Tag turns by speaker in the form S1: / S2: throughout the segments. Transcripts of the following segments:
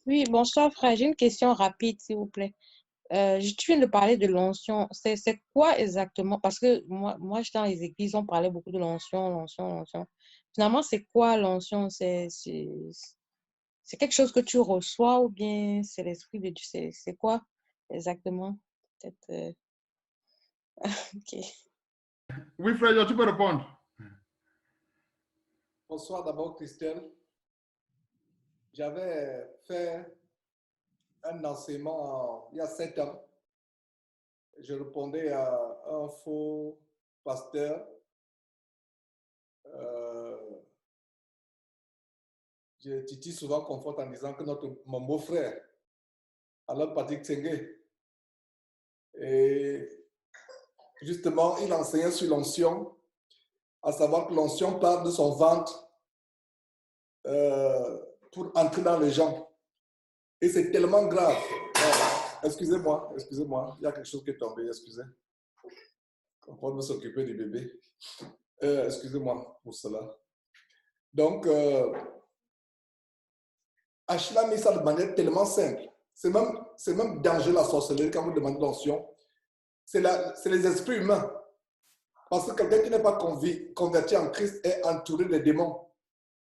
S1: Oui, bonsoir frère, j'ai une question rapide, s'il vous plaît. Tu viens de parler de l'onction. C'est quoi exactement? Parce que moi, j'étais dans les églises, on parlait beaucoup de l'onction, l'onction, l'onction. Finalement, c'est quoi l'onction? C'est quelque chose que tu reçois ou bien c'est l'Esprit de Dieu? C'est quoi exactement? Peut-être, ok.
S2: Oui, frère, tu peux répondre.
S3: Bonsoir d'abord, Christelle. J'avais fait un enseignement il y a 7 ans. Je répondais à un faux pasteur. Titi souvent conforte en disant que mon beau-frère, alors Patrick Tsenge, et justement, il enseignait sur l'onction, à savoir que l'onction part de son ventre pour entrer dans les gens. Et c'est tellement grave. Excusez-moi, il y a quelque chose qui est tombé, excusez. On va s'occuper du bébé. Excusez-moi pour cela. Donc, Achille a mis ça de manière tellement simple. C'est même dangereux la sorcellerie quand vous demandez l'onction. C'est les esprits humains. Parce que quelqu'un qui n'est pas converti en Christ est entouré de démons.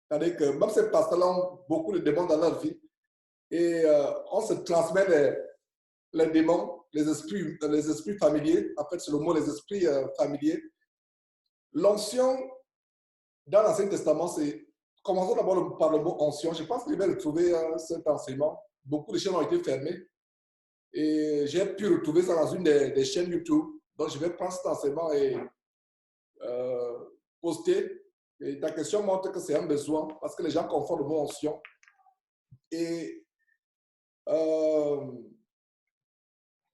S3: C'est-à-dire que même ces pasteurs-là ont beaucoup de démons dans leur vie. Et on se transmet les démons, les esprits familiers. En fait, c'est le mot, les esprits familiers. L'onction, dans l'Ancien Testament, c'est... Commençons d'abord par le mot onction. Je pense que je vais retrouver cet enseignement. Beaucoup de chaînes ont été fermées. Et j'ai pu retrouver ça dans une des chaînes YouTube. Donc, je vais prendre cet enseignement et poster. Et ta question montre que c'est un besoin parce que les gens confondent le mot onction. Et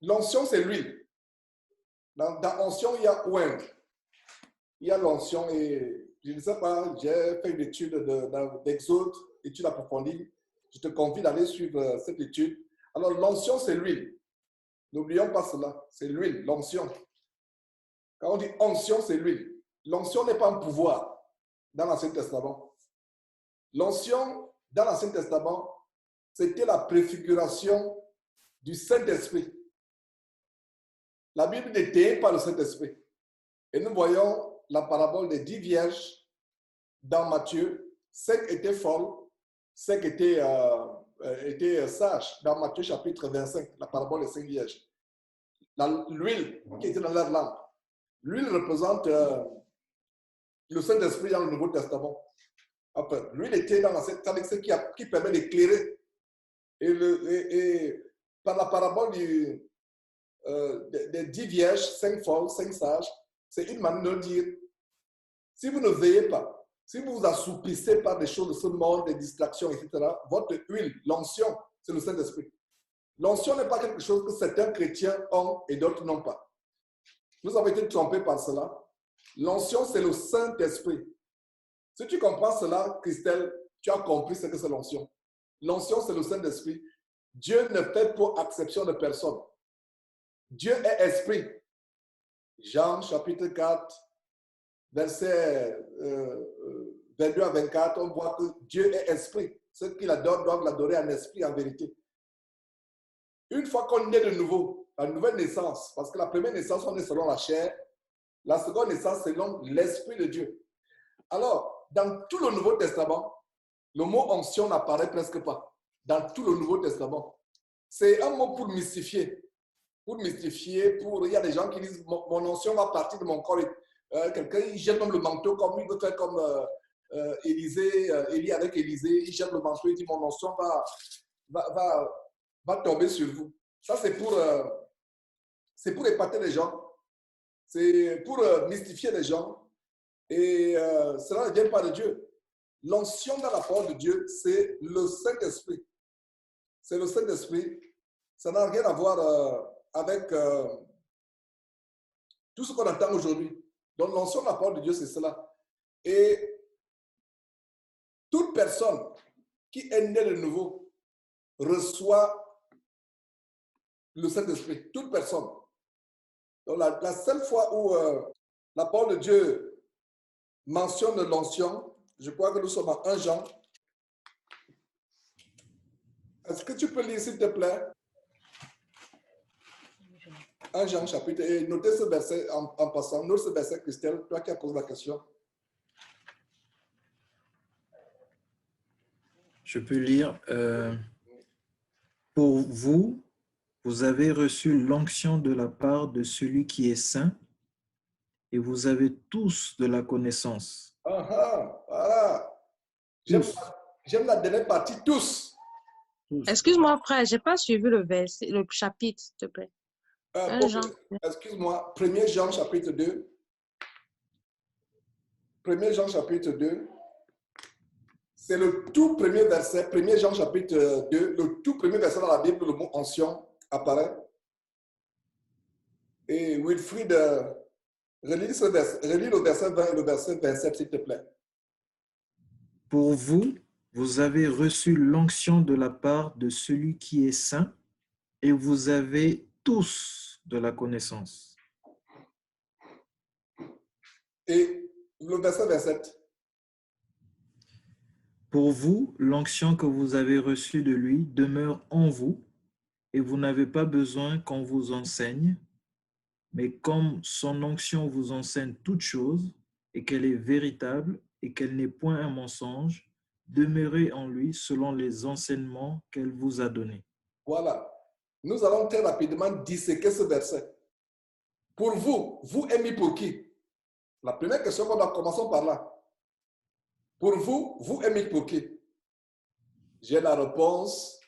S3: l'onction, c'est l'huile. Dans onction, il y a oint. Il y a l'onction et je ne sais pas, j'ai fait une étude d'Exode, étude approfondie. Je te convie d'aller suivre cette étude. Alors, l'onction, c'est l'huile. N'oublions pas cela. C'est l'huile, l'onction. Quand on dit onction, c'est l'huile. L'onction n'est pas un pouvoir dans l'Ancien Testament. L'onction, dans l'Ancien Testament, c'était la préfiguration du Saint-Esprit. La Bible n'était pas le Saint-Esprit. Et nous voyons la parabole des 10 vierges dans Matthieu. 5 étaient folles, 5 étaient sages. Dans Matthieu chapitre 25, la parabole des 5 vierges. L'huile qui était dans leur lampe. L'huile représente le Saint-Esprit dans le Nouveau Testament. Enfin, l'huile était dans l'Ancien Testament, c'est qui permet d'éclairer. Et par la parabole des 10 vierges, 5 folles, 5 sages, c'est une manière de dire, si vous ne veillez pas, si vous vous assoupissez par des choses de ce monde, des distractions, etc., votre huile, l'onction, c'est le Saint-Esprit. L'onction n'est pas quelque chose que certains chrétiens ont et d'autres n'ont pas. Nous avons été trompés par cela. L'onction, c'est le Saint-Esprit. Si tu comprends cela, Christelle, tu as compris ce que c'est l'onction. L'onction, c'est le Saint-Esprit. Dieu ne fait pour exception de personne. Dieu est esprit. Jean chapitre 4, verset 22 à 24, on voit que Dieu est esprit. Ceux qui l'adorent doivent l'adorer en esprit, en vérité. Une fois qu'on est de nouveau, la nouvelle naissance, parce que la première naissance, on est selon la chair, la seconde naissance, selon l'Esprit de Dieu. Alors, dans tout le Nouveau Testament, le mot onction n'apparaît presque pas. Dans tout le Nouveau Testament. C'est un mot pour mystifier. Il y a des gens qui disent mon onction va partir de mon corps. Quelqu'un, il jette même le manteau comme il veut faire comme Élie avec Élisée. Il jette le manteau, il dit mon onction va tomber sur vous. Ça, c'est pour épater les gens. C'est pour mystifier les gens. Et cela ne vient pas de Dieu. L'onction dans la parole de Dieu, c'est le Saint-Esprit. C'est le Saint-Esprit. Ça n'a rien à voir avec tout ce qu'on entend aujourd'hui. Donc, l'onction de la parole de Dieu, c'est cela. Et toute personne qui est née de nouveau reçoit le Saint-Esprit. Toute personne. Donc, la seule fois où la parole de Dieu mentionne l'onction, je crois que nous sommes à 1 Jean. Est-ce que tu peux lire, s'il te plaît? 1 Jean chapitre, et notez ce verset en passant. Note ce verset, Christelle, toi qui as posé la question.
S4: Je peux lire. Pour vous, vous avez reçu l'onction de la part de celui qui est saint et vous avez tous de la connaissance.
S3: Voilà. J'aime la dernière partie, tous.
S1: Excuse-moi, frère, je n'ai pas suivi le verset, le chapitre, s'il te plaît. Jean.
S3: Excuse-moi, 1 Jean chapitre 2. 1 Jean chapitre 2. C'est le tout premier verset, 1 Jean chapitre 2, le tout premier verset dans la Bible, le mot onction apparaît. Et Wilfried, relis le verset 20 et le verset 27, s'il te plaît.
S4: Pour vous, vous avez reçu l'onction de la part de celui qui est saint et vous avez tous de la connaissance.
S3: Et le verset 27.
S4: Pour vous, l'onction que vous avez reçue de lui demeure en vous et vous n'avez pas besoin qu'on vous enseigne, mais comme son onction vous enseigne toutes choses et qu'elle est véritable et qu'elle n'est point un mensonge, demeurez en lui selon les enseignements qu'elle vous a donnés.
S3: Voilà. Nous allons très rapidement disséquer ce verset. Pour vous, vous aimez pour qui? La première question qu'on a, commençons par là. Pour vous, vous aimez pour qui? J'ai la réponse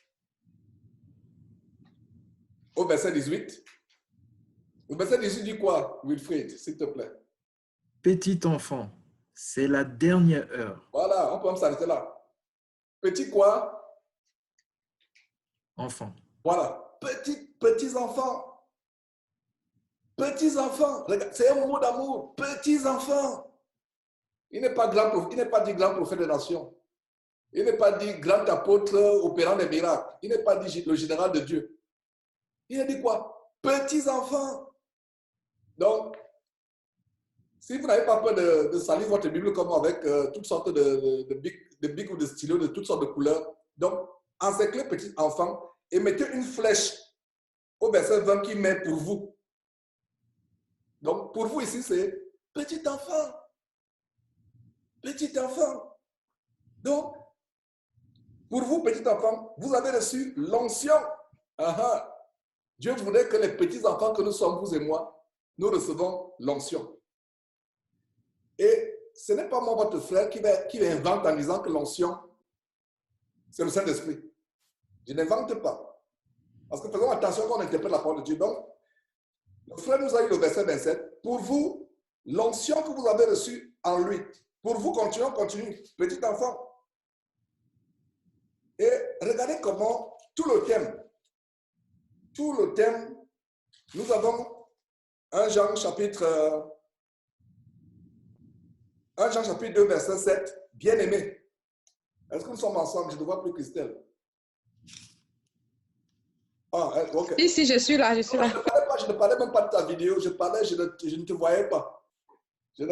S3: au verset 18. Le verset 18 dit quoi, Wilfried, s'il te plaît?
S4: Petit enfant, c'est la dernière heure.
S3: Voilà, on peut même s'arrêter là. Petit quoi?
S4: Enfant.
S3: Voilà, petits enfants. Petits enfants, c'est un mot d'amour. Petits enfants. Il n'est pas dit grand prophète des nations. Il n'est pas dit grand apôtre opérant des miracles. Il n'est pas dit le général de Dieu. Il a dit quoi? Petits enfants. Donc, si vous n'avez pas peur de salir votre Bible comme avec toutes sortes de bics ou de stylos de toutes sortes de couleurs, donc encerclez petits enfants et mettez une flèche au verset 20 qui met pour vous. Donc, pour vous ici, c'est petit enfant. Petit enfant. Donc, pour vous, petit enfant, vous avez reçu l'onction. Dieu voudrait que les petits enfants que nous sommes, vous et moi, nous recevons l'onction. Et ce n'est pas moi, votre frère, qui invente en disant que l'onction, c'est le Saint-Esprit. Je n'invente pas. Parce que faisons attention quand on interprète la parole de Dieu. Donc, le frère nous a eu le verset 27. Pour vous, l'onction que vous avez reçue en lui. Pour vous, continue. Petit enfant. Et regardez comment tout le thème, nous avons 1 Jean chapitre 2, verset 7, bien-aimé. Est-ce que nous sommes ensemble? Je ne vois plus Christelle. Ah, ok.
S1: Si, je suis là, je suis là.
S3: Je ne parlais même pas de ta vidéo, je ne te voyais pas. Si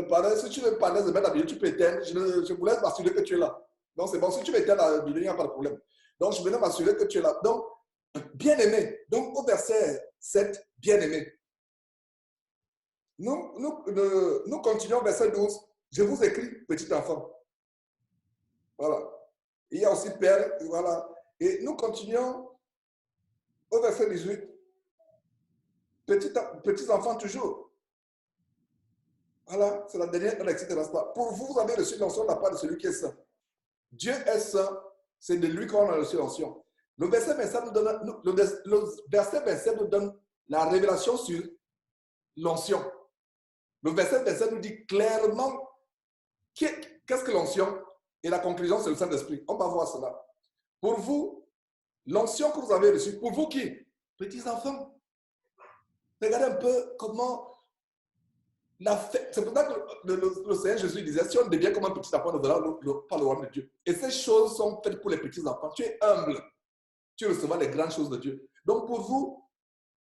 S3: tu me parlais de mettre la vidéo, tu peux éteindre. Je voulais m'assurer que tu es là. Donc c'est bon, si tu m'éteins la vidéo, il n'y a pas de problème. Donc je voulais m'assurer que tu es là. Donc, bien-aimé. Donc au verset 7, bien-aimé. Nous continuons verset 12. Je vous écris, petit enfant. Voilà. Il y a aussi père, voilà. Et nous continuons au verset 18. Petits enfants toujours. Voilà, c'est la dernière heure, etc. Pour vous, vous avez reçu l'onction de la part de celui qui est saint. Dieu est saint, c'est de lui qu'on a reçu l'onction. Le verset 27 nous donne la révélation sur l'onction. Le verset 27 nous dit clairement qu'est-ce que l'onction, et la conclusion, c'est le Saint-Esprit. On va voir cela. Pour vous, l'onction que vous avez reçue, pour vous qui? Petits enfants. Regardez un peu comment c'est pour ça que le Seigneur Jésus disait, si on devient comme un petit enfant, on ne verra pas le royaume de Dieu. Et ces choses sont faites pour les petits enfants. Tu es humble. Tu recevras les grandes choses de Dieu. Donc pour vous,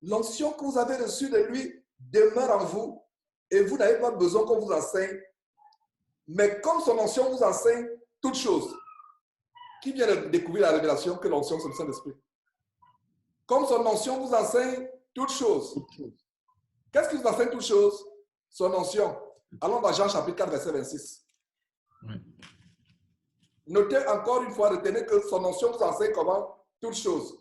S3: l'onction que vous avez reçue de lui demeure en vous et vous n'avez pas besoin qu'on vous enseigne. Mais comme son onction vous enseigne toutes choses. Qui vient de découvrir la révélation que l'onction, c'est le Saint-Esprit? Comme son onction vous enseigne toutes choses. Qu'est-ce qui vous enseigne toutes choses? Son onction. Allons dans Jean chapitre 4, verset 26.
S4: Oui.
S3: Notez encore une fois, retenez que son onction vous enseigne comment? Toutes choses.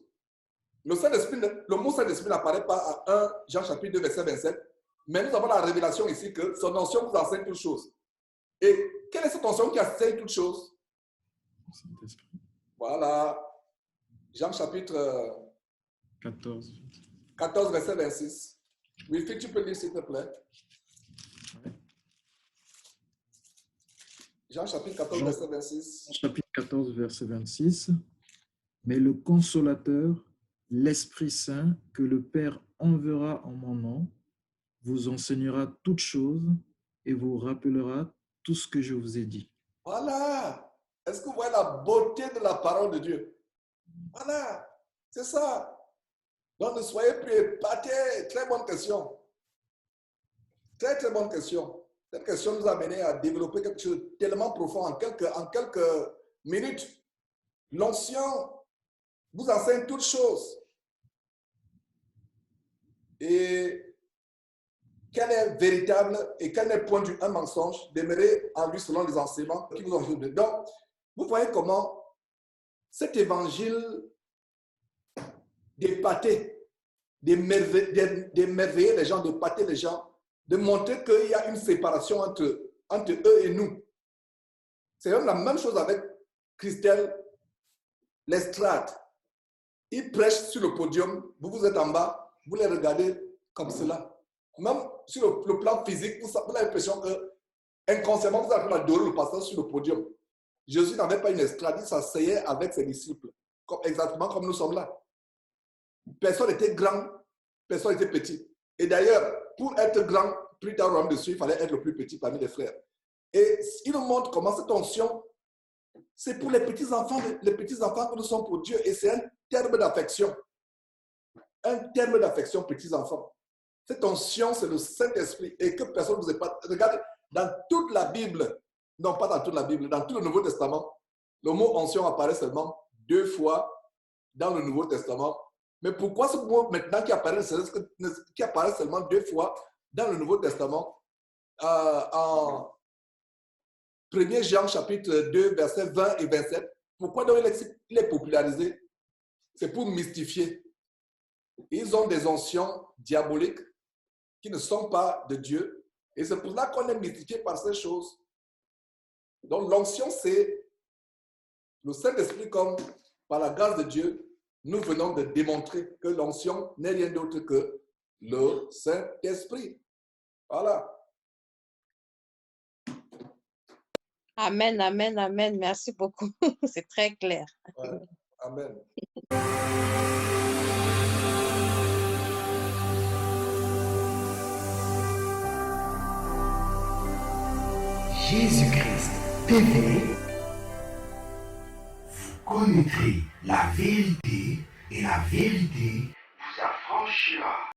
S3: Le mot Saint-Esprit n'apparaît pas à 1 Jean chapitre 2, verset 27, mais nous avons la révélation ici que son onction vous enseigne toutes choses. Et quelle est cette onction qui enseigne toutes choses? Voilà. Jean chapitre 14, verset 26. Wilfried, tu peux lire s'il te plaît. Jean chapitre 14, verset 26.
S4: Chapitre 14, verset 26. Mais le consolateur, l'Esprit Saint, que le Père enverra en mon nom, vous enseignera toutes choses et vous rappellera tout ce que je vous ai dit.
S3: Voilà. Est-ce que vous voyez la beauté de la parole de Dieu? Voilà. C'est ça. Donc ne soyez plus épatés. Très bonne question. Très, très bonne question. Cette question nous a mené à développer quelque chose de tellement profond en quelques minutes. L'onction vous enseigne toutes choses. Et quel est véritable et quel n'est point du un mensonge, demeurer en lui selon les enseignements qui vous ont donné. Donc, vous voyez comment cet évangile d'épater, d'émerveiller les gens, d'épater les gens, de montrer qu'il y a une séparation entre eux et nous. C'est même la même chose avec Christelle Lestrade. Il prêche sur le podium, vous êtes en bas, vous les regardez comme cela. Même sur le plan physique, vous avez l'impression que inconsciemment, vous avez adoré le pasteur sur le podium. Jésus n'avait pas une estrade, il s'asseyait avec ses disciples, exactement comme nous sommes là. Personne n'était grand, personne n'était petit. Et d'ailleurs, pour être grand, plus tard au royaume de Dieu, il fallait être le plus petit parmi les frères. Et il nous montre comment cette onction, c'est pour les petits-enfants que nous sommes pour Dieu. Et c'est un terme d'affection. Un terme d'affection, petits-enfants. Cette onction, c'est le Saint-Esprit. Et que personne ne vous épate. Regardez, dans toute la Bible, non pas dans toute la Bible, dans tout le Nouveau Testament, le mot onction apparaît seulement 2 fois dans le Nouveau Testament. Mais pourquoi ce mot maintenant qui apparaît seulement 2 fois dans le Nouveau Testament, en 1 Jean chapitre 2, versets 20 et 27, pourquoi donc il est popularisé? C'est pour mystifier. Ils ont des onctions diaboliques qui ne sont pas de Dieu. Et c'est pour cela qu'on est mystifié par ces choses. Donc l'onction, c'est le Saint-Esprit comme, par la grâce de Dieu, nous venons de démontrer que l'onction n'est rien d'autre que le Saint-Esprit. Voilà.
S1: Amen, amen, amen. Merci beaucoup. C'est très clair.
S3: Ouais. Amen.
S5: Jésus-Christ TV, vous connaîtrez la vérité et la vérité vous affranchira.